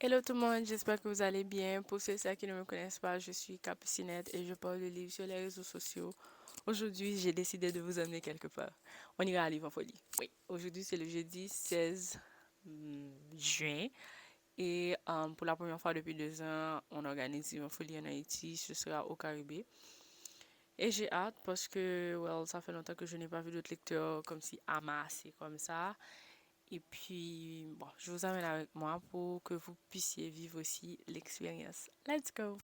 Hello tout le monde, j'espère que vous allez bien. Pour ceux qui ne me connaissent pas, je suis Capucinette et je parle de livres sur les réseaux sociaux. Aujourd'hui, j'ai décidé de vous emmener quelque part. On ira à Livre en Folie. Oui, aujourd'hui c'est le jeudi 16 juin et pour la première fois depuis 2 ans, on organise Livre en Folie en Haïti. Ce sera au Caribé. Et j'ai hâte parce que, ça fait longtemps que je n'ai pas vu d'autres lecteurs comme si amassés comme ça. Et puis, bon, je vous amène avec moi pour que vous puissiez vivre aussi l'expérience. Let's go!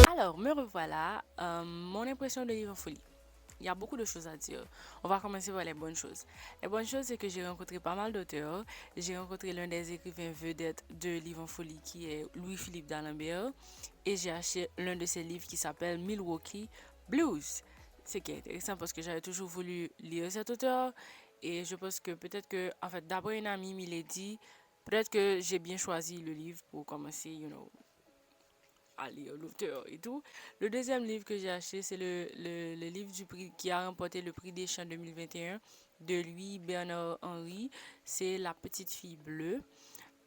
Alors, me revoilà. Mon impression de Livre en Folie. Il y a beaucoup de choses à dire. On va commencer par les bonnes choses. Les bonnes choses, c'est que j'ai rencontré pas mal d'auteurs. J'ai rencontré l'un des écrivains vedettes de Livre en Folie qui est Louis-Philippe d'Alembert. Et j'ai acheté l'un de ses livres qui s'appelle Milwaukee Blues. C'est qui est intéressant parce que j'avais toujours voulu lire cet auteur. Et je pense que peut-être que, en fait, d'après une amie, Milady, peut-être que j'ai bien choisi le livre pour commencer, à lire l'auteur et tout. Le deuxième livre que j'ai acheté, c'est le livre du prix qui a remporté le prix des Champs 2021 de Louis Bernard Henry. C'est La petite fille bleue.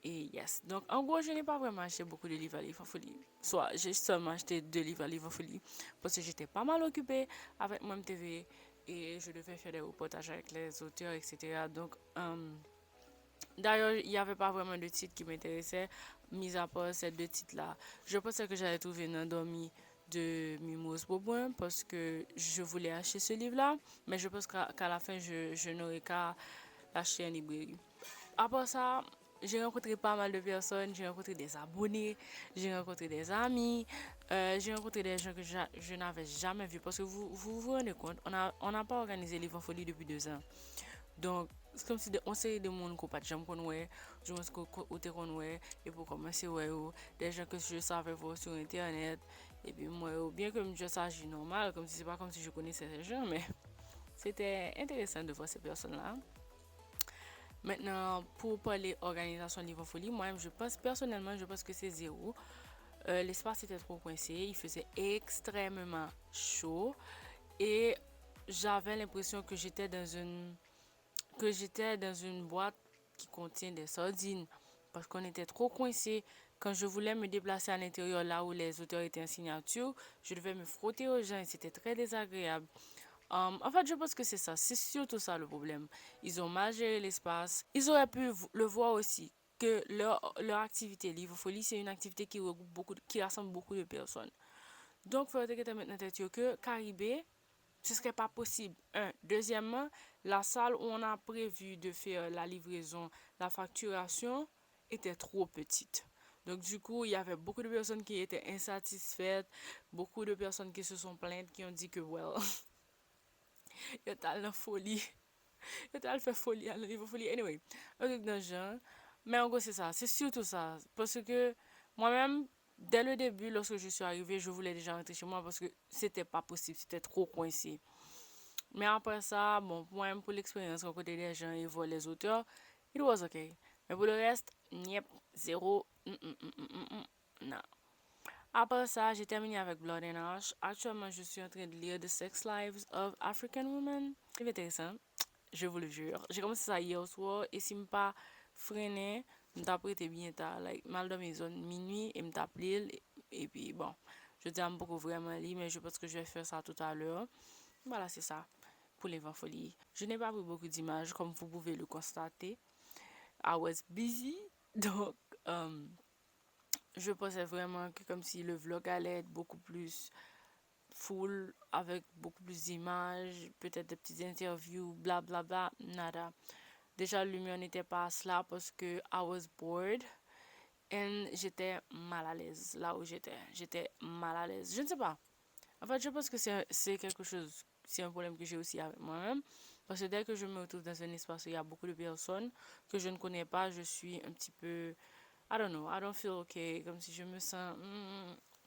Et yes. Donc, en gros, je n'ai pas vraiment acheté beaucoup de livres à Livre en Folie. Soit, j'ai seulement acheté 2 livres à Livre en Folie parce que j'étais pas mal occupée avec mon TV et je devais faire des reportages avec les auteurs, etc. Donc, d'ailleurs, il n'y avait pas vraiment de titre qui m'intéressait, mis à part ces deux titres-là. Je pensais que j'allais trouver une endormie de Mimose Beaubrun parce que je voulais acheter ce livre-là, mais je pense qu'à la fin, je n'aurais qu'à l'acheter en librairie. À part ça, j'ai rencontré pas mal de personnes, j'ai rencontré des abonnés, j'ai rencontré des amis, j'ai rencontré des gens que je n'avais jamais vus parce que vous rendez compte, on n'a pas organisé Livre en Folie depuis 2 ans. Donc, c'est comme si on série de monde qu'on pas de gens qu'on ouais, je pense qu'on te connaît et pour commencer ouais, des gens que je savais voir sur internet et puis moi bien que je s'agit normal comme si c'est pas comme si je connaissais ces gens mais c'était intéressant de voir ces personnes-là. Maintenant, pour parler organisation Livre Folie, moi je pense personnellement, je pense que c'est zéro. L'espace était trop coincé, il faisait extrêmement chaud et j'avais l'impression que j'étais dans une boîte qui contient des sardines parce qu'on était trop coincés. Quand je voulais me déplacer à l'intérieur, là où les auteurs étaient en signature, je devais me frotter aux gens et c'était très désagréable. En fait, je pense que c'est ça. C'est surtout ça le problème. Ils ont mal géré l'espace. Ils auraient pu le voir aussi que leur activité Livre Folie, c'est une activité qui rassemble beaucoup de personnes. Donc, il faudrait que tu mettes dans tête que Caribé, ce serait pas possible. Un. Deuxièmement, la salle où on a prévu de faire la livraison, la facturation, était trop petite. Donc, du coup, il y avait beaucoup de personnes qui étaient insatisfaites, beaucoup de personnes qui se sont plaintes, qui ont dit que, well, il y a la folie, il y a fait folie, le livre folie. Anyway, un truc dans le genre. Mais en gros, c'est ça, c'est surtout ça. Parce que moi-même, dès le début, lorsque je suis arrivée, je voulais déjà rentrer chez moi parce que c'était pas possible, c'était trop coincé. Mais après ça, bon, pour moi, pour l'expérience, rencontrer des gens et voir les auteurs, it was okay. Mais pour le reste, yep, zéro. Non. Après ça, j'ai terminé avec Blood and Ash. Actuellement, je suis en train de lire The Sex Lives of African Women. C'est intéressant, je vous le jure. J'ai commencé ça hier soir et si je pas freiné, je m'ai prêté bien tard, like, mal dans mes zones minuit et je m'ai appelé. Et puis bon, je dis beaucoup vraiment lire, mais je pense que je vais faire ça tout à l'heure. Voilà, c'est ça pour les folie. Je n'ai pas pris beaucoup d'images, comme vous pouvez le constater. I was busy, donc je pensais vraiment que comme si le vlog allait être beaucoup plus full, avec beaucoup plus d'images, peut-être des petites interviews, bla bla bla, nada. Déjà, la lumière n'était pas à cela parce que I was bored. Et j'étais mal à l'aise là où j'étais. J'étais mal à l'aise. Je ne sais pas. En fait, je pense que c'est quelque chose, c'est un problème que j'ai aussi avec moi-même. Parce que dès que je me retrouve dans un espace où il y a beaucoup de personnes que je ne connais pas, je suis un petit peu, I don't know, I don't feel okay, comme si je me sens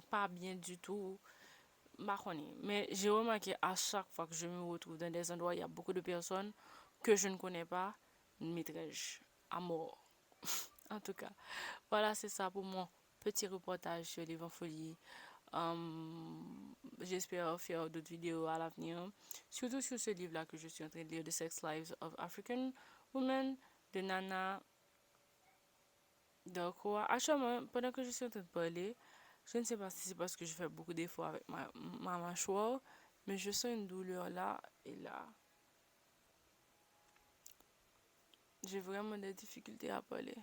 pas bien du tout. Marroni. Mais j'ai remarqué à chaque fois que je me retrouve dans des endroits où il y a beaucoup de personnes que je ne connais pas, m'étrège à mort. En tout cas, voilà, c'est ça pour mon petit reportage sur l'Évangile. J'espère faire d'autres vidéos à l'avenir, surtout sur ce livre-là que je suis en train de lire, The Sex Lives of African Women, de Nana Delcroix. Actuellement, pendant que je suis en train de parler, je ne sais pas si c'est parce que je fais beaucoup d'efforts avec ma mâchoire, mais je sens une douleur là et là. J'ai vraiment des difficultés à parler.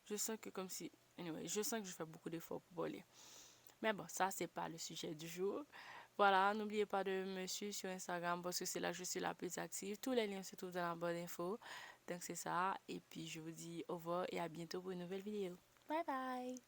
Je sens que comme si... Anyway, je sens que je fais beaucoup d'efforts pour parler. Mais bon, ça, c'est pas le sujet du jour. Voilà, n'oubliez pas de me suivre sur Instagram parce que c'est là que je suis la plus active. Tous les liens se trouvent dans la barre d'infos. Donc c'est ça. Et puis je vous dis au revoir et à bientôt pour une nouvelle vidéo. Bye bye!